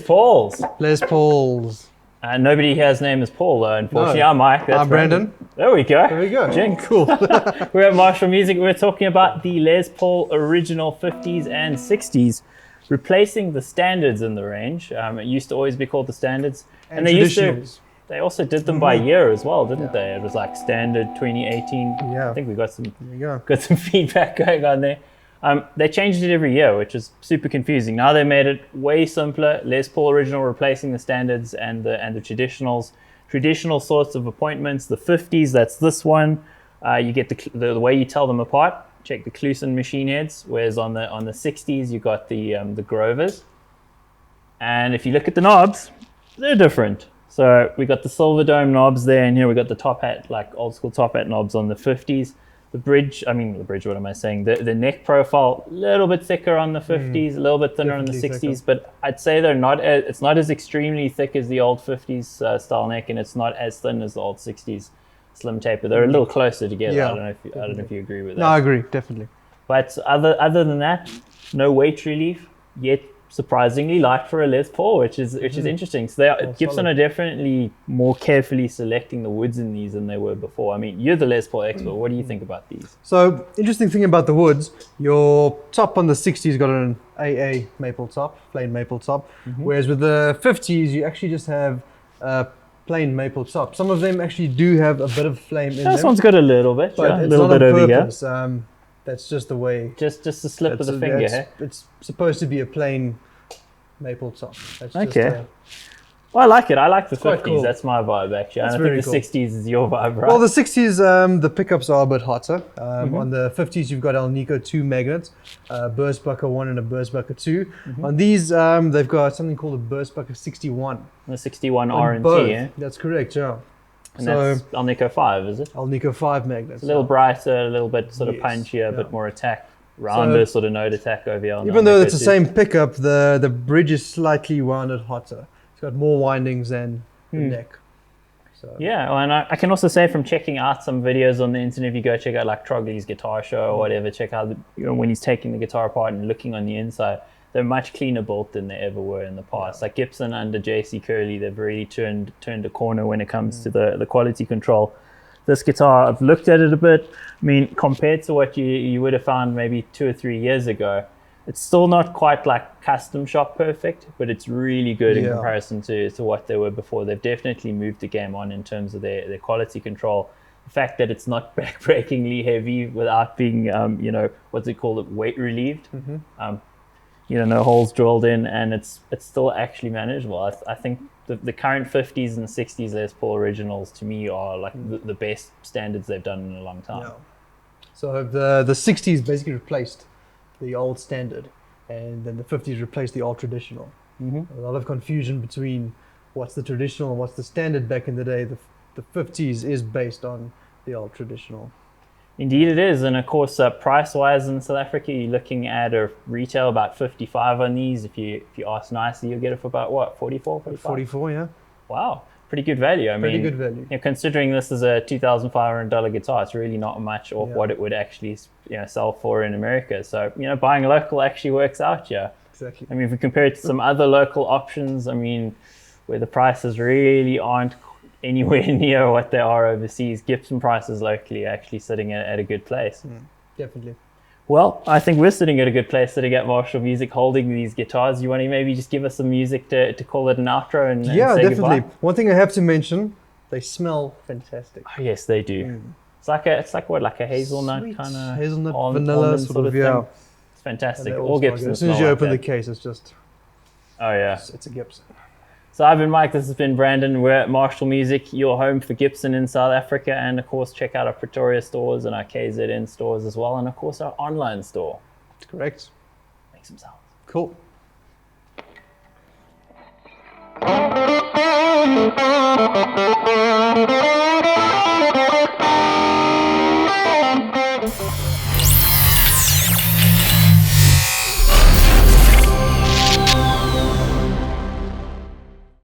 Pauls. Les Pauls. Nobody here's name is Paul, though, unfortunately. No. I'm Mike. That's I'm Brandon. There we go. There we go. Jinx. Cool. We're at Marshall Music. We're talking about the Les Paul original 50s and 60s, replacing the standards in the range. It used to always be called the standards. And they also did them by year as well, didn't they? It was like standard 2018. Yeah. I think we got some go. got some feedback going on there. They changed it every year, which is super confusing. Now they made it way simpler. Les Paul original replacing the standards and the traditionals. Traditional sorts of appointments. The 50s, that's this one. You get the way you tell them apart. Check the Clusen machine heads. Whereas on the 60s, you got the Grovers. And if you look at the knobs, they're different. So we got the silver dome knobs there, and here we got the top hat, like old school top hat knobs on the 50s. The bridge, what am I saying? The neck profile, a little bit thicker on the 50s, a little bit thinner on the 60s, thicker. But I'd say it's not as extremely thick as the old 50s style neck, and it's not as thin as the old 60s slim taper. They're a little closer together. Yeah, I don't know if you agree with that. No, I agree, definitely. But other than that, no weight relief, yet surprisingly light for a Les Paul, which is interesting. So Gibson are definitely more carefully selecting the woods in these than they were before. I mean, you're the Les Paul expert. What do you think about these? So, interesting thing about the woods, your top on the 60s got an AA maple top, plain maple top, whereas with the 50s, you actually just have plain maple top. Some of them actually do have a bit of flame in them. This one's got a little bit, but a it's little not bit on over purpose. here. That's just the way. Just a slip of the finger, hey? It's supposed to be a plain maple top. That's okay. Well, I like it. I like the 50s. Cool. That's my vibe, actually. That's and I think the 60s is your vibe, right? Well, the 60s, the pickups are a bit hotter. On the 50s, you've got Alnico 2 magnets, Burstbucker 1 and a Burstbucker 2. On these, they've got something called a Burstbucker 61. The 61 R&T, both. yeah? That's correct, yeah. And that's Alnico 5, is it? Alnico 5 magnets. A little brighter, a little bit sort of punchier, a bit more attack. Rounder sort of note attack over here. Even though it's the same pickup, the bridge is slightly wounded hotter. It's got more windings than the neck. So. Yeah, and I can also say from checking out some videos on the internet, if you go check out like Trogley's guitar show or whatever, check out when he's taking the guitar apart and looking on the inside, they're much cleaner built than they ever were in the past. Like Gibson under JC Curley, they've really turned a corner when it comes to the quality control. This guitar, I've looked at it a bit. I mean, compared to what you would have found maybe 2 or 3 years ago, it's still not quite like custom shop perfect, but it's really good in comparison to what they were before. They've definitely moved the game on in terms of their quality control. The fact that it's not backbreakingly heavy without being, what's it called, weight relieved. No holes drilled in, and it's still actually manageable. I think the current 50s and 60s Les Paul originals to me are like the best standards they've done in a long time. Yeah. So the 60s basically replaced the old standard, and then the 50s replaced the old traditional. A lot of confusion between what's the traditional and what's the standard back in the day. The 50s is based on the old traditional. Indeed it is, and of course price-wise in South Africa, you're looking at a retail about 55 on these. If you ask nicely, you'll get it for about what, 44, 45? 44, yeah. Wow, pretty good value. I mean, good value. Considering this is a $2,500 guitar, it's really not much off what it would actually sell for in America. So buying local actually works out, yeah. Exactly. I mean, if we compare it to some other local options, I mean, where the prices really aren't anywhere near what they are overseas, Gibson prices locally are actually sitting at a good place. Definitely. Well, I think we're sitting at a good place sitting at Marshall Music holding these guitars. You want to maybe just give us some music to call it an outro and say definitely. goodbye? One thing I have to mention, they smell fantastic. Oh, yes, they do. It's like a hazelnut kind of hazelnut, vanilla sort of thing. It's fantastic. All Gibsons. As soon as you open the case, it's just... Oh, yeah. It's a Gibson. So I've been Mike, this has been Brandon. We're at Marshall Music, your home for Gibson in South Africa. And of course, check out our Pretoria stores and our KZN stores as well. And of course, our online store. That's correct. Make some sounds. Cool.